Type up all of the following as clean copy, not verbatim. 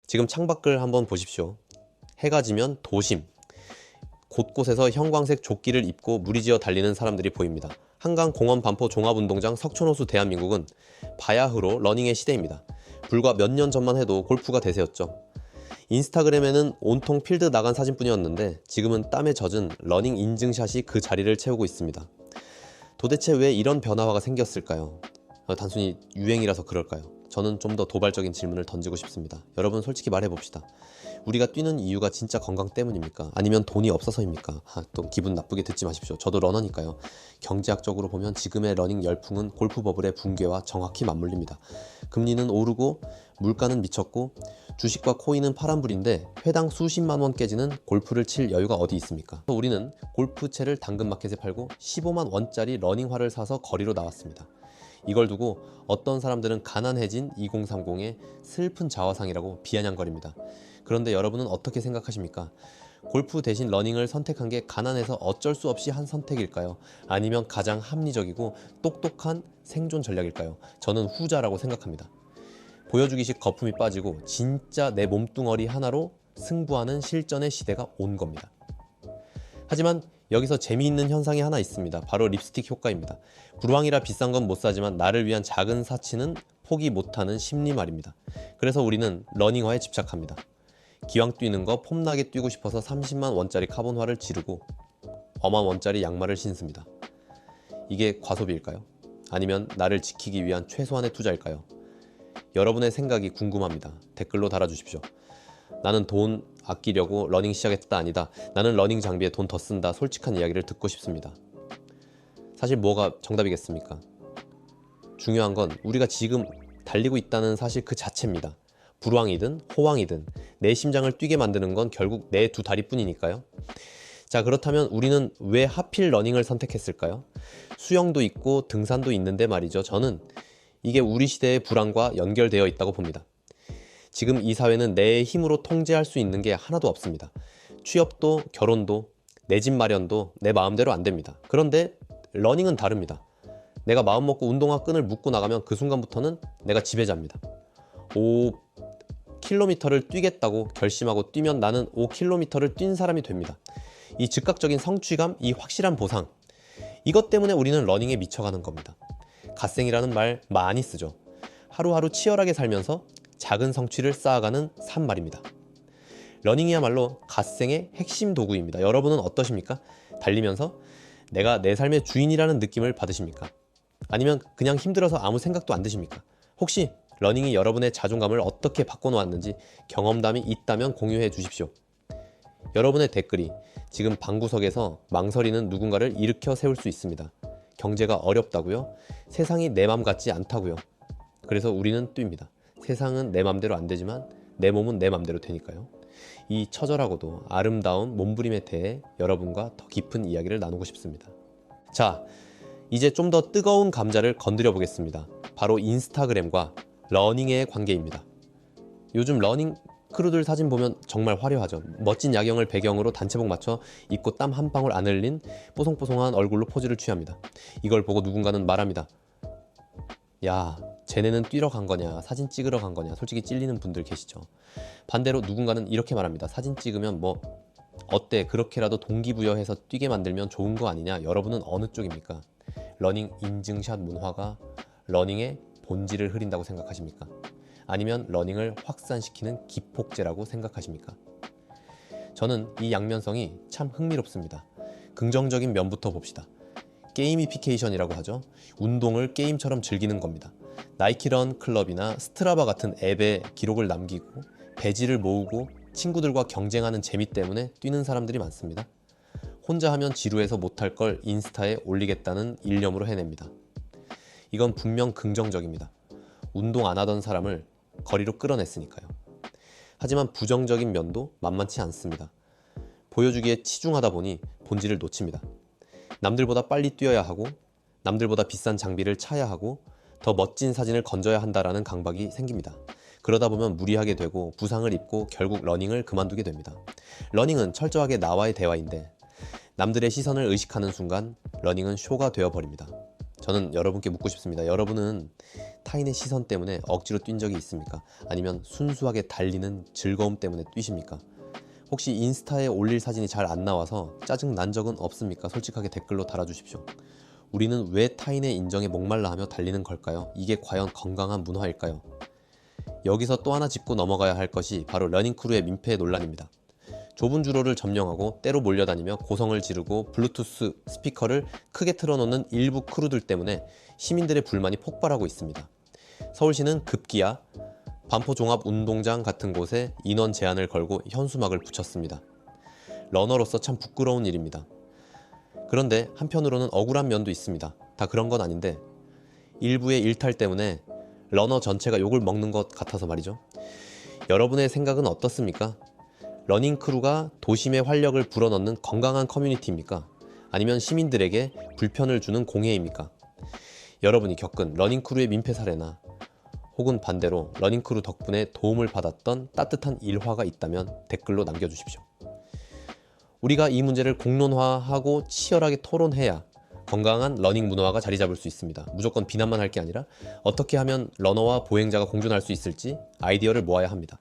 지금 창밖을 한번 보십시오. 해가 지면 도심, 곳곳에서 형광색 조끼를 입고 무리지어 달리는 사람들이 보입니다. 한강 공원 반포 종합운동장 석촌호수 대한민국은 바야흐로 러닝의 시대입니다. 불과 몇 년 전만 해도 골프가 대세였죠. 인스타그램에는 온통 필드 나간 사진뿐이었는데 지금은 땀에 젖은 러닝 인증샷이 그 자리를 채우고 있습니다. 도대체 왜 이런 변화가 생겼을까요? 단순히 유행이라서 그럴까요? 저는 좀 더 도발적인 질문을 던지고 싶습니다. 여러분 솔직히 말해봅시다. 우리가 뛰는 이유가 진짜 건강 때문입니까? 아니면 돈이 없어서입니까? 또 기분 나쁘게 듣지 마십시오. 저도 러너니까요. 경제학적으로 보면 지금의 러닝 열풍은 골프 버블의 붕괴와 정확히 맞물립니다. 금리는 오르고 물가는 미쳤고 주식과 코인은 파란불인데 회당 수십만 원 깨지는 골프를 칠 여유가 어디 있습니까? 우리는 골프채를 당근마켓에 팔고 15만 원짜리 러닝화를 사서 거리로 나왔습니다. 이걸 두고 어떤 사람들은 가난해진 2030의 슬픈 자화상이라고 비아냥거립니다. 그런데 여러분은 어떻게 생각하십니까? 골프 대신 러닝을 선택한 게 가난해서 어쩔 수 없이 한 선택일까요? 아니면 가장 합리적이고 똑똑한 생존 전략일까요? 저는 후자라고 생각합니다. 보여주기식 거품이 빠지고 진짜 내 몸뚱어리 하나로 승부하는 실전의 시대가 온 겁니다. 하지만 여기서 재미있는 현상이 하나 있습니다. 바로 립스틱 효과입니다. 불황이라 비싼 건 못 사지만 나를 위한 작은 사치는 포기 못하는 심리 말입니다. 그래서 우리는 러닝화에 집착합니다. 기왕 뛰는 거 폼나게 뛰고 싶어서 30만 원짜리 카본화를 지르고 어만 원짜리 양말을 신습니다. 이게 과소비일까요? 아니면 나를 지키기 위한 최소한의 투자일까요? 여러분의 생각이 궁금합니다. 댓글로 달아주십시오. 나는 돈 아끼려고 러닝 시작했다 아니다. 나는 러닝 장비에 돈 더 쓴다. 솔직한 이야기를 듣고 싶습니다. 사실 뭐가 정답이겠습니까? 중요한 건 우리가 지금 달리고 있다는 사실 그 자체입니다. 불황이든 호황이든 내 심장을 뛰게 만드는 건 결국 내 두 다리뿐이니까요. 자, 그렇다면 우리는 왜 하필 러닝을 선택했을까요? 수영도 있고 등산도 있는데 말이죠. 저는 이게 우리 시대의 불황과 연결되어 있다고 봅니다. 지금 이 사회는 내 힘으로 통제할 수 있는 게 하나도 없습니다. 취업도 결혼도 내 집 마련도 내 마음대로 안 됩니다. 그런데 러닝은 다릅니다. 내가 마음먹고 운동화 끈을 묶고 나가면 그 순간부터는 내가 지배자입니다. 5km를 뛰겠다고 결심하고 뛰면 나는 5km를 뛴 사람이 됩니다. 이 즉각적인 성취감, 이 확실한 보상, 이것 때문에 우리는 러닝에 미쳐가는 겁니다. 갓생이라는 말 많이 쓰죠. 하루하루 치열하게 살면서 작은 성취를 쌓아가는 삶 말입니다. 러닝이야말로 갓생의 핵심 도구입니다. 여러분은 어떠십니까? 달리면서 내가 내 삶의 주인이라는 느낌을 받으십니까? 아니면 그냥 힘들어서 아무 생각도 안 드십니까? 혹시 러닝이 여러분의 자존감을 어떻게 바꿔놓았는지 경험담이 있다면 공유해 주십시오. 여러분의 댓글이 지금 방구석에서 망설이는 누군가를 일으켜 세울 수 있습니다. 경제가 어렵다고요? 세상이 내 맘 같지 않다고요? 그래서 우리는 뜁니다. 세상은 내 맘대로 안 되지만 내 몸은 내 맘대로 되니까요. 이 처절하고도 아름다운 몸부림에 대해 여러분과 더 깊은 이야기를 나누고 싶습니다. 자, 이제 좀 더 뜨거운 감자를 건드려 보겠습니다. 바로 인스타그램과 러닝의 관계입니다. 요즘 러닝 크루들 사진 보면 정말 화려하죠. 멋진 야경을 배경으로 단체복 맞춰 입고 땀 한 방울 안 흘린 뽀송뽀송한 얼굴로 포즈를 취합니다. 이걸 보고 누군가는 말합니다. 야, 쟤네는 뛰러 간 거냐, 사진 찍으러 간 거냐. 솔직히 찔리는 분들 계시죠. 반대로 누군가는 이렇게 말합니다. 사진 찍으면 뭐 어때, 그렇게라도 동기부여해서 뛰게 만들면 좋은 거 아니냐. 여러분은 어느 쪽입니까? 러닝 인증샷 문화가 러닝의 본질을 흐린다고 생각하십니까? 아니면 러닝을 확산시키는 기폭제라고 생각하십니까? 저는 이 양면성이 참 흥미롭습니다. 긍정적인 면부터 봅시다. 게이미피케이션이라고 하죠. 운동을 게임처럼 즐기는 겁니다. 나이키런 클럽이나 스트라바 같은 앱에 기록을 남기고 배지를 모으고 친구들과 경쟁하는 재미 때문에 뛰는 사람들이 많습니다. 혼자 하면 지루해서 못할 걸 인스타에 올리겠다는 일념으로 해냅니다. 이건 분명 긍정적입니다. 운동 안 하던 사람을 거리로 끌어냈으니까요. 하지만 부정적인 면도 만만치 않습니다. 보여주기에 치중하다 보니 본질을 놓칩니다. 남들보다 빨리 뛰어야 하고 남들보다 비싼 장비를 차야 하고 더 멋진 사진을 건져야 한다라는 강박이 생깁니다. 그러다 보면 무리하게 되고 부상을 입고 결국 러닝을 그만두게 됩니다. 러닝은 철저하게 나와의 대화인데 남들의 시선을 의식하는 순간 러닝은 쇼가 되어버립니다. 저는 여러분께 묻고 싶습니다. 여러분은 타인의 시선 때문에 억지로 뛴 적이 있습니까? 아니면 순수하게 달리는 즐거움 때문에 뛰십니까? 혹시 인스타에 올릴 사진이 잘 안 나와서 짜증 난 적은 없습니까? 솔직하게 댓글로 달아주십시오. 우리는 왜 타인의 인정에 목말라 하며 달리는 걸까요? 이게 과연 건강한 문화일까요? 여기서 또 하나 짚고 넘어가야 할 것이 바로 러닝크루의 민폐 논란입니다. 좁은 주로를 점령하고 때로 몰려다니며 고성을 지르고 블루투스 스피커를 크게 틀어놓는 일부 크루들 때문에 시민들의 불만이 폭발하고 있습니다. 서울시는 급기야 반포종합운동장 같은 곳에 인원 제한을 걸고 현수막을 붙였습니다. 러너로서 참 부끄러운 일입니다. 그런데 한편으로는 억울한 면도 있습니다. 다 그런 건 아닌데 일부의 일탈 때문에 러너 전체가 욕을 먹는 것 같아서 말이죠. 여러분의 생각은 어떻습니까? 러닝크루가 도심의 활력을 불어넣는 건강한 커뮤니티입니까? 아니면 시민들에게 불편을 주는 공해입니까? 여러분이 겪은 러닝크루의 민폐 사례나 혹은 반대로 러닝크루 덕분에 도움을 받았던 따뜻한 일화가 있다면 댓글로 남겨주십시오. 우리가 이 문제를 공론화하고 치열하게 토론해야 건강한 러닝 문화가 자리 잡을 수 있습니다. 무조건 비난만 할 게 아니라 어떻게 하면 러너와 보행자가 공존할 수 있을지 아이디어를 모아야 합니다.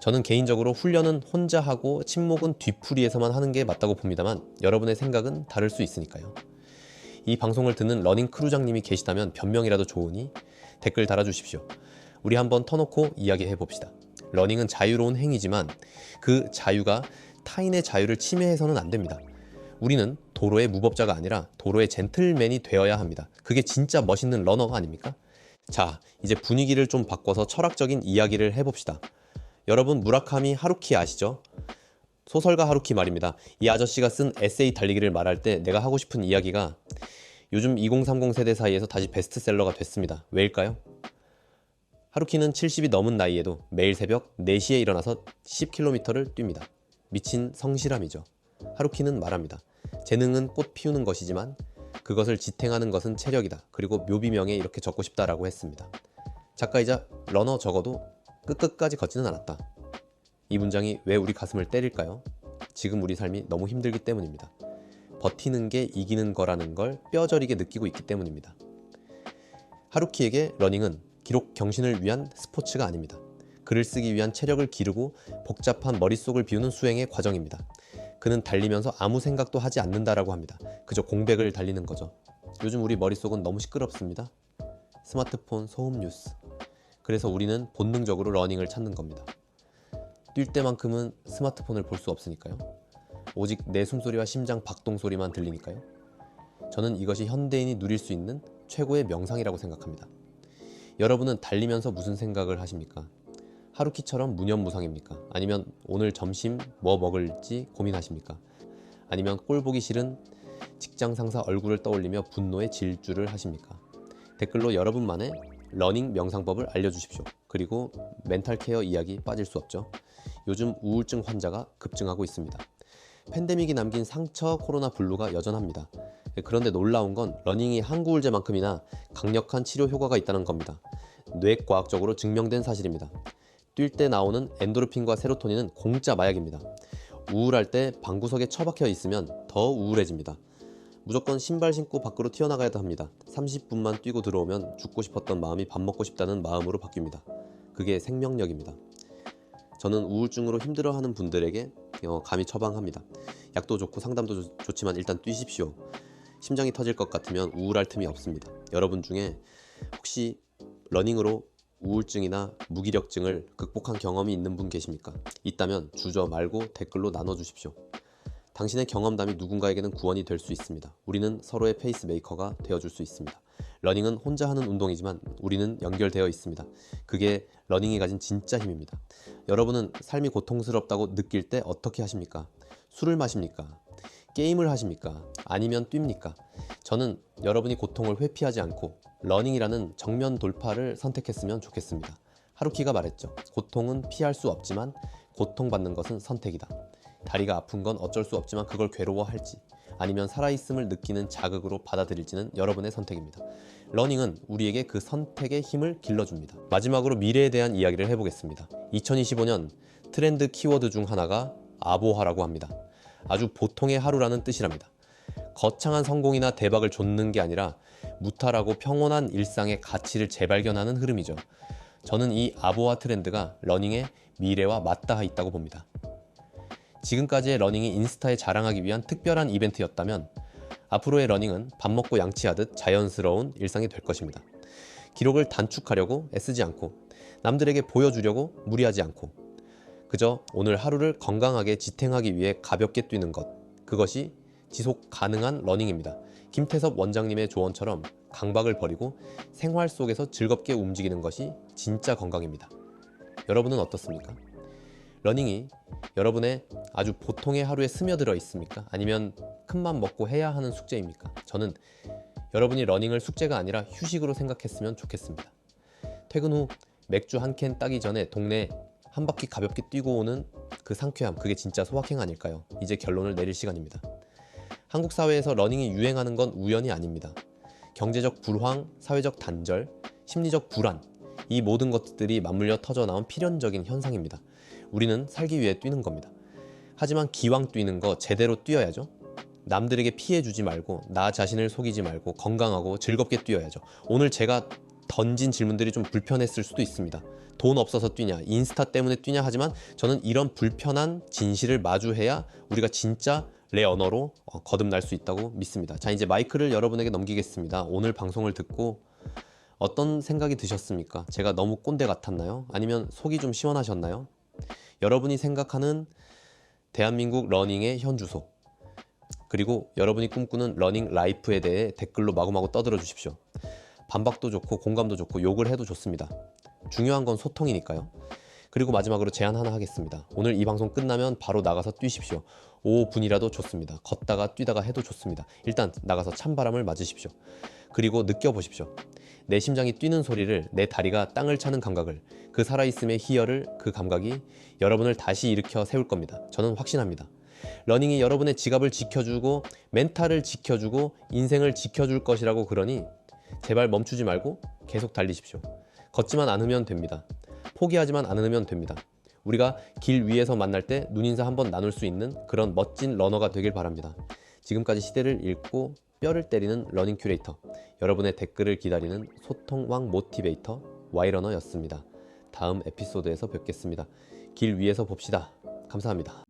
저는 개인적으로 훈련은 혼자 하고 침묵은 뒤풀이에서만 하는 게 맞다고 봅니다만 여러분의 생각은 다를 수 있으니까요. 이 방송을 듣는 러닝 크루장님이 계시다면 변명이라도 좋으니 댓글 달아주십시오. 우리 한번 터놓고 이야기해 봅시다. 러닝은 자유로운 행위지만 그 자유가 타인의 자유를 침해해서는 안 됩니다. 우리는 도로의 무법자가 아니라 도로의 젠틀맨이 되어야 합니다. 그게 진짜 멋있는 러너가 아닙니까? 자, 이제 분위기를 좀 바꿔서 철학적인 이야기를 해봅시다. 여러분 무라카미 하루키 아시죠? 소설가 하루키 말입니다. 이 아저씨가 쓴 에세이 달리기를 말할 때 내가 하고 싶은 이야기가 요즘 2030 세대 사이에서 다시 베스트셀러가 됐습니다. 왜일까요? 하루키는 70이 넘은 나이에도 매일 새벽 4시에 일어나서 10km를 뜁니다. 미친 성실함이죠. 하루키는 말합니다. 재능은 꽃 피우는 것이지만 그것을 지탱하는 것은 체력이다. 그리고 묘비명에 이렇게 적고 싶다라고 했습니다. 작가이자 러너 적어도 끝까지 걷지는 않았다. 이 문장이 왜 우리 가슴을 때릴까요? 지금 우리 삶이 너무 힘들기 때문입니다. 버티는 게 이기는 거라는 걸 뼈저리게 느끼고 있기 때문입니다. 하루키에게 러닝은 기록 경신을 위한 스포츠가 아닙니다. 글을 쓰기 위한 체력을 기르고 복잡한 머릿속을 비우는 수행의 과정입니다. 그는 달리면서 아무 생각도 하지 않는다라고 합니다. 그저 공백을 달리는 거죠. 요즘 우리 머릿속은 너무 시끄럽습니다. 스마트폰, 소음 뉴스. 그래서 우리는 본능적으로 러닝을 찾는 겁니다. 뛸 때만큼은 스마트폰을 볼 수 없으니까요. 오직 내 숨소리와 심장 박동 소리만 들리니까요. 저는 이것이 현대인이 누릴 수 있는 최고의 명상이라고 생각합니다. 여러분은 달리면서 무슨 생각을 하십니까? 하루키처럼 무념무상입니까? 아니면 오늘 점심 뭐 먹을지 고민하십니까? 아니면 꼴 보기 싫은 직장 상사 얼굴을 떠올리며 분노의 질주를 하십니까? 댓글로 여러분만의 러닝 명상법을 알려주십시오. 그리고 멘탈 케어 이야기 빠질 수 없죠. 요즘 우울증 환자가 급증하고 있습니다. 팬데믹이 남긴 상처 코로나 블루가 여전합니다. 그런데 놀라운 건 러닝이 항구울제만큼이나 강력한 치료 효과가 있다는 겁니다. 뇌과학적으로 증명된 사실입니다. 뛸 때 나오는 엔도르핀과 세로토닌은 공짜 마약입니다. 우울할 때 방구석에 처박혀 있으면 더 우울해집니다. 무조건 신발 신고 밖으로 튀어나가야 합니다. 30분만 뛰고 들어오면 죽고 싶었던 마음이 밥 먹고 싶다는 마음으로 바뀝니다. 그게 생명력입니다. 저는 우울증으로 힘들어하는 분들에게 감히 처방합니다. 약도 좋고 상담도 좋지만 일단 뛰십시오. 심장이 터질 것 같으면 우울할 틈이 없습니다. 여러분 중에 혹시 러닝으로 우울증이나 무기력증을 극복한 경험이 있는 분 계십니까? 있다면 주저 말고 댓글로 나눠주십시오. 당신의 경험담이 누군가에게는 구원이 될 수 있습니다. 우리는 서로의 페이스메이커가 되어줄 수 있습니다. 러닝은 혼자 하는 운동이지만 우리는 연결되어 있습니다. 그게 러닝이 가진 진짜 힘입니다. 여러분은 삶이 고통스럽다고 느낄 때 어떻게 하십니까? 술을 마십니까? 게임을 하십니까? 아니면 뜁니까? 저는 여러분이 고통을 회피하지 않고 러닝이라는 정면 돌파를 선택했으면 좋겠습니다. 하루키가 말했죠. 고통은 피할 수 없지만 고통받는 것은 선택이다. 다리가 아픈 건 어쩔 수 없지만 그걸 괴로워할지 아니면 살아있음을 느끼는 자극으로 받아들일지는 여러분의 선택입니다. 러닝은 우리에게 그 선택의 힘을 길러줍니다. 마지막으로 미래에 대한 이야기를 해보겠습니다. 2025년 트렌드 키워드 중 하나가 아보하라고 합니다. 아주 보통의 하루라는 뜻이랍니다. 거창한 성공이나 대박을 좇는 게 아니라 무탈하고 평온한 일상의 가치를 재발견하는 흐름이죠. 저는 이 아보아 트렌드가 러닝의 미래와 맞닿아 있다고 봅니다. 지금까지의 러닝이 인스타에 자랑하기 위한 특별한 이벤트였다면 앞으로의 러닝은 밥 먹고 양치하듯 자연스러운 일상이 될 것입니다. 기록을 단축하려고 애쓰지 않고 남들에게 보여주려고 무리하지 않고 그저 오늘 하루를 건강하게 지탱하기 위해 가볍게 뛰는 것, 그것이 지속 가능한 러닝입니다. 김태섭 원장님의 조언처럼 강박을 버리고 생활 속에서 즐겁게 움직이는 것이 진짜 건강입니다. 여러분은 어떻습니까? 러닝이 여러분의 아주 보통의 하루에 스며들어 있습니까? 아니면 큰맘 먹고 해야 하는 숙제입니까? 저는 여러분이 러닝을 숙제가 아니라 휴식으로 생각했으면 좋겠습니다. 퇴근 후 맥주 한 캔 따기 전에 동네 한 바퀴 가볍게 뛰고 오는 그 상쾌함, 그게 진짜 소확행 아닐까요? 이제 결론을 내릴 시간입니다. 한국 사회에서 러닝이 유행하는 건 우연이 아닙니다. 경제적 불황, 사회적 단절, 심리적 불안, 이 모든 것들이 맞물려 터져 나온 필연적인 현상입니다. 우리는 살기 위해 뛰는 겁니다. 하지만 기왕 뛰는 거 제대로 뛰어야죠. 남들에게 피해 주지 말고 나 자신을 속이지 말고 건강하고 즐겁게 뛰어야죠. 오늘 제가 던진 질문들이 좀 불편했을 수도 있습니다. 돈 없어서 뛰냐, 인스타 때문에 뛰냐, 하지만 저는 이런 불편한 진실을 마주해야 우리가 진짜 레어너로 거듭날 수 있다고 믿습니다. 자, 이제 마이크를 여러분에게 넘기겠습니다. 오늘 방송을 듣고 어떤 생각이 드셨습니까? 제가 너무 꼰대 같았나요? 아니면 속이 좀 시원하셨나요? 여러분이 생각하는 대한민국 러닝의 현주소, 그리고 여러분이 꿈꾸는 러닝 라이프에 대해 댓글로 마구마구 떠들어 주십시오. 반박도 좋고 공감도 좋고 욕을 해도 좋습니다. 중요한 건 소통이니까요. 그리고 마지막으로 제안 하나 하겠습니다. 오늘 이 방송 끝나면 바로 나가서 뛰십시오. 5분이라도 좋습니다. 걷다가 뛰다가 해도 좋습니다. 일단 나가서 찬바람을 맞으십시오. 그리고 느껴보십시오. 내 심장이 뛰는 소리를, 내 다리가 땅을 차는 감각을, 그 살아있음의 희열을, 그 감각이 여러분을 다시 일으켜 세울 겁니다. 저는 확신합니다. 러닝이 여러분의 지갑을 지켜주고 멘탈을 지켜주고 인생을 지켜줄 것이라고 그러니 제발 멈추지 말고 계속 달리십시오. 걷지만 않으면 됩니다. 포기하지만 않으면 됩니다. 우리가 길 위에서 만날 때 눈인사 한번 나눌 수 있는 그런 멋진 러너가 되길 바랍니다. 지금까지 시대를 읽고 뼈를 때리는 러닝 큐레이터, 여러분의 댓글을 기다리는 소통왕 모티베이터 Y러너였습니다. 다음 에피소드에서 뵙겠습니다. 길 위에서 봅시다. 감사합니다.